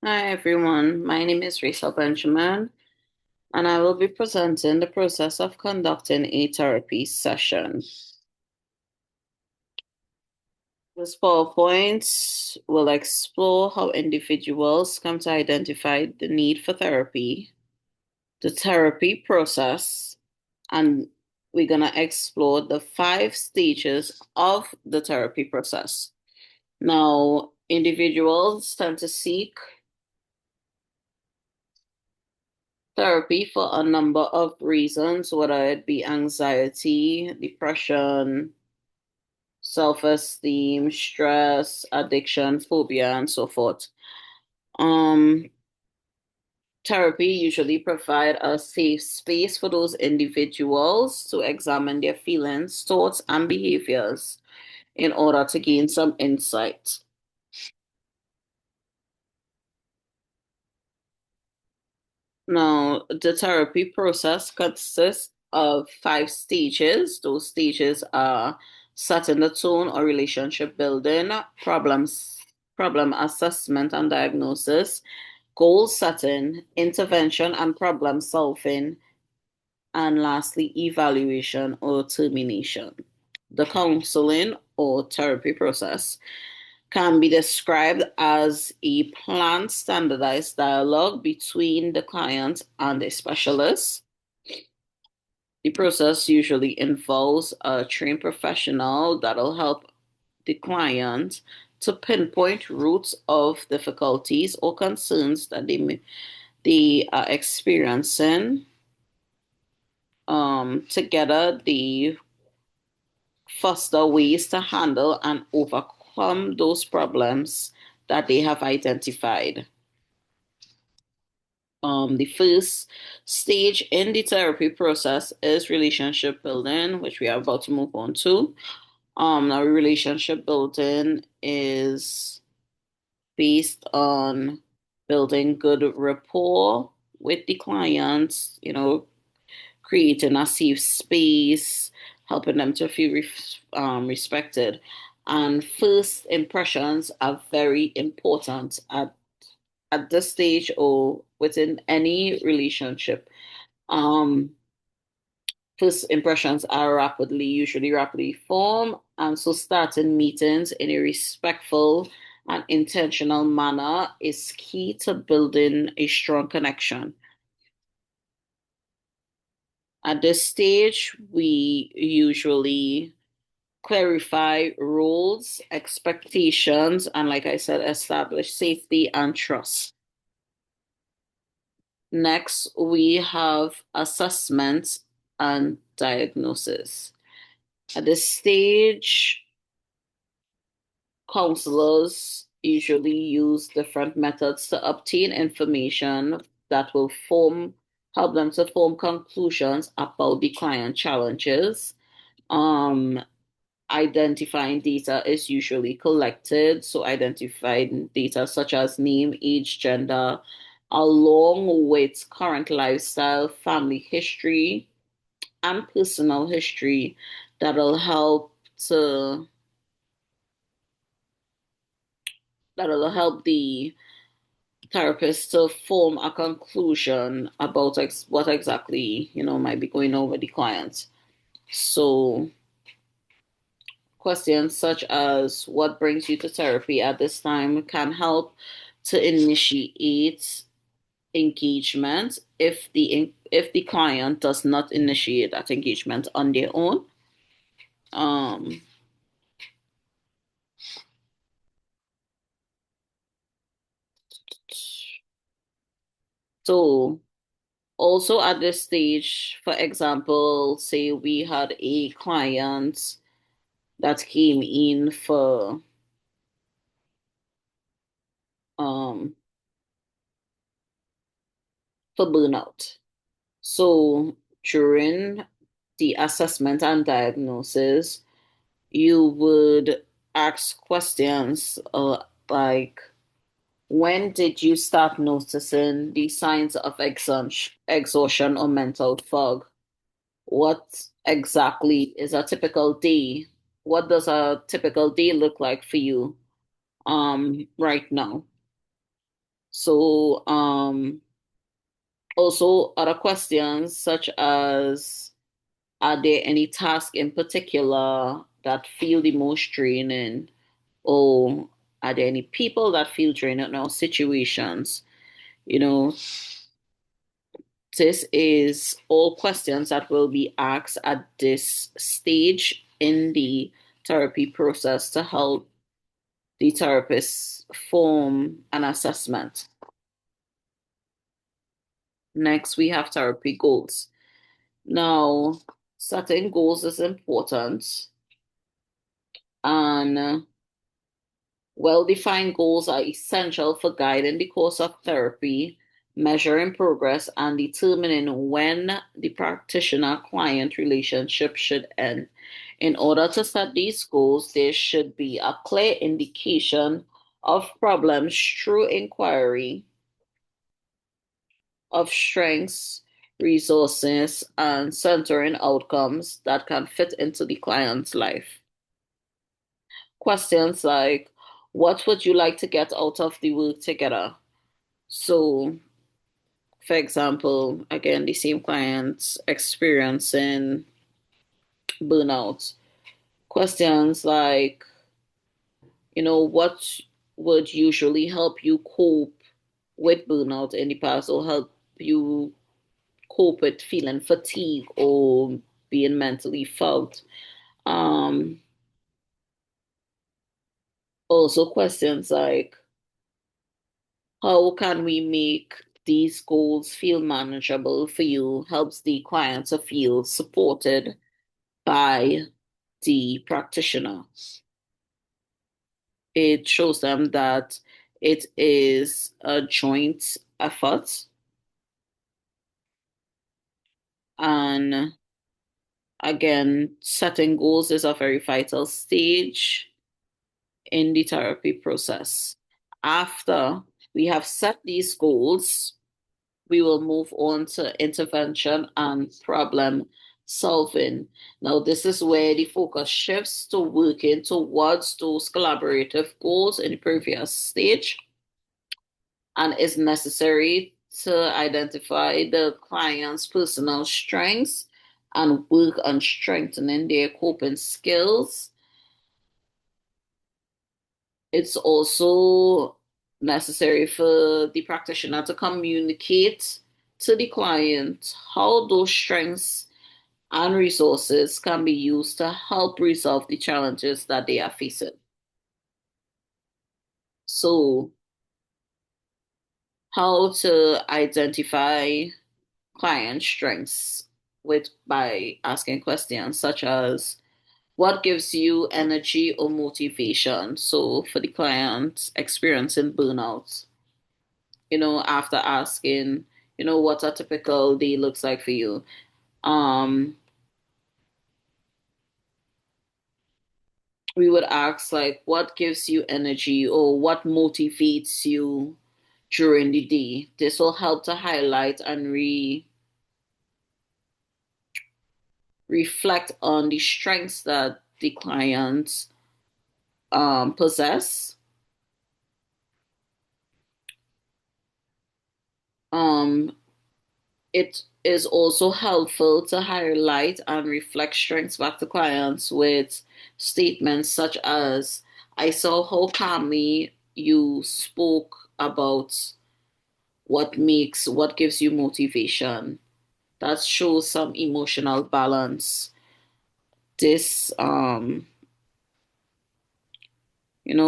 Hi everyone, my name is Rachel Benjamin, and I will be presenting the process of conducting a therapy session. This PowerPoint will explore how individuals come to identify the need for therapy, the therapy process, and we're going to explore the 5 stages of the therapy process. Now, individuals tend to seek therapy for a number of reasons, whether it be anxiety, depression, self-esteem, stress, addiction, phobia, and so forth. Um, Therapy usually provide a safe space for those individuals to examine their feelings, thoughts, and behaviors in order to gain some insight. Now, the therapy process consists of 5 stages. Those stages are setting the tone or relationship building, problem assessment and diagnosis, goal setting, intervention and problem solving, and lastly, evaluation or termination. The counseling or therapy process can be described as a planned standardized dialogue between the client and a specialist. The process usually involves a trained professional that'll help the client to pinpoint roots of difficulties or concerns that they are experiencing. Together, they foster ways to handle and overcome those problems that they have identified. The first stage in the therapy process is relationship building, which we are about to move on to. Now relationship building is based on building good rapport with the clients, creating a safe space, helping them to feel respected. And first impressions are very important at this stage or within any relationship. Um, First impressions are usually rapidly formed, and so starting meetings in a respectful and intentional manner is key to building a strong connection. At this stage, we usually clarify roles, expectations, and like I said, establish safety and trust. Next, we have assessment and diagnosis. At this stage, counselors usually use different methods to obtain information that will help them to form conclusions about the client challenges. Um, Identifying data is usually collected, so identifying data such as name, age, gender, along with current lifestyle, family history, and personal history that'll help to that'll help the therapist to form a conclusion about what exactly might be going on with the client. So questions such as what brings you to therapy at this time can help to initiate engagement if the client does not initiate that engagement on their own. Um, so also at this stage, for example, say we had a client that came in um for burnout. So during the assessment and diagnosis, you would ask questions like, when did you start noticing the signs of exhaustion or mental fog? What exactly is a typical day? What does a typical day look like for you right now? So, also other questions such as, are there any tasks in particular that feel the most draining? Or are there any people that feel draining or situations? You know, this is all questions that will be asked at this stage in the therapy process to help the therapist form an assessment. Next, we have therapy goals. Now, setting goals is important, and well-defined goals are essential for guiding the course of therapy, measuring progress, and determining when the practitioner-client relationship should end. In order to set these goals, there should be a clear indication of problems through inquiry, of strengths, resources, and centering outcomes that can fit into the client's life. Questions like, what would you like to get out of the work together? So, for example, again, the same clients experiencing burnout. Questions like, what would usually help you cope with burnout in the past or help you cope with feeling fatigue or being mentally fogged? Um, Also questions like, how can we make these goals feel manageable for you? Helps the client to feel supported by the practitioner. It shows them that it is a joint effort. And again, setting goals is a very vital stage in the therapy process. After we have set these goals, we will move on to intervention and problem solving. Now, this is where the focus shifts to working towards those collaborative goals in the previous stage, and is necessary to identify the client's personal strengths and work on strengthening their coping skills. It's also necessary for the practitioner to communicate to the client how those strengths and resources can be used to help resolve the challenges that they are facing. So, how to identify client strengths with by asking questions such as, what gives you energy or motivation? So for the client experiencing burnout, after asking, what a typical day looks like for you. Um, we would ask like, what gives you energy or what motivates you during the day? This will help to highlight and reflect on the strengths that the clients possess. Um, it is also helpful to highlight and reflect strengths back to clients with statements such as, I saw how calmly you spoke about what gives you motivation. That shows some emotional balance. This,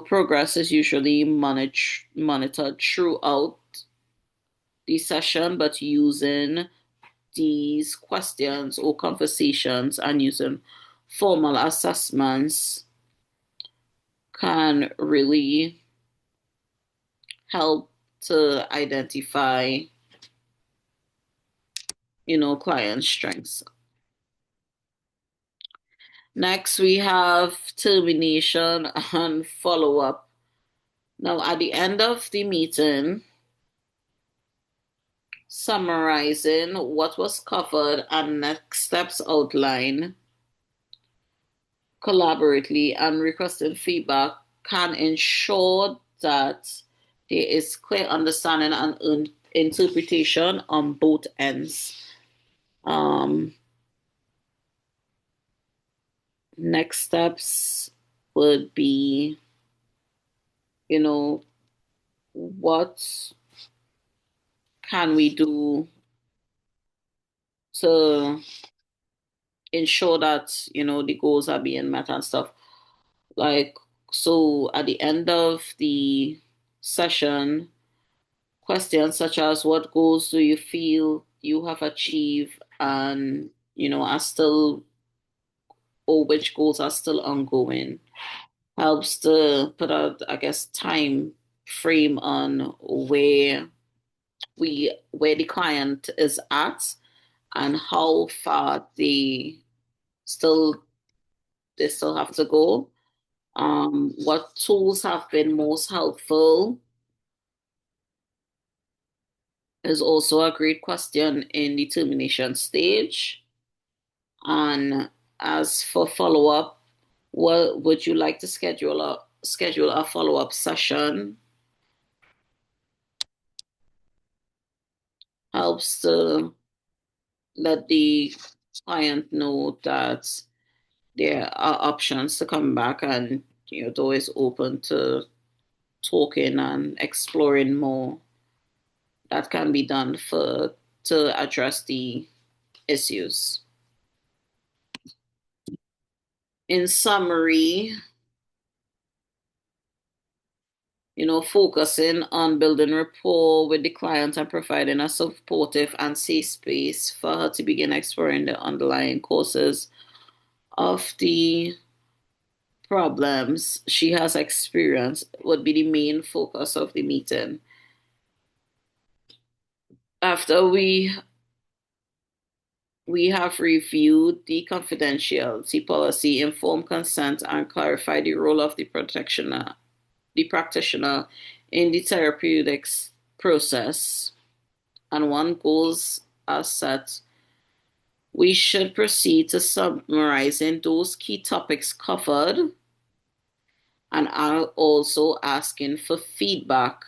progress is usually monitored throughout the session, but using these questions or conversations and using formal assessments can really help to identify, client strengths. Next, we have termination and follow up. Now, at the end of the meeting, summarizing what was covered and next steps outlined collaboratively and requesting feedback can ensure that There is clear understanding and interpretation on both ends. Um, Next steps would be, you know, what can we do to ensure that, the goals are being met and stuff. Like, so at the end of the session, questions such as what goals do you feel you have achieved and, are still, or which goals are still ongoing, helps to put a, I guess, time frame on where the client is at and how far still they still have to go. What tools have been most helpful is also a great question in the termination stage. And as for follow up, what would you like to schedule a follow up session? Helps to let the client know that there are options to come back, and the door is open to talking and exploring more that can be done to address the issues. In summary, focusing on building rapport with the client and providing a supportive and safe space for her to begin exploring the underlying causes of the problems she has experienced would be the main focus of the meeting. After we have reviewed the confidentiality policy, informed consent, and clarified the role of the practitioner in the therapeutics process, and one goals are set. We should proceed to summarizing those key topics covered and are also asking for feedback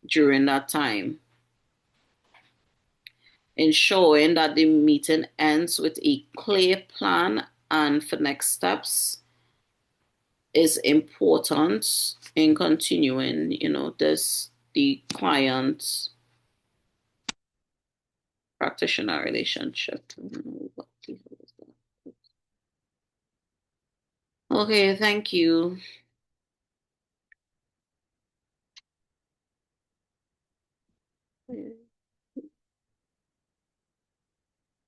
during that time, ensuring that the meeting ends with a clear plan and for next steps is important in continuing, the client practitioner relationship. Okay, thank you.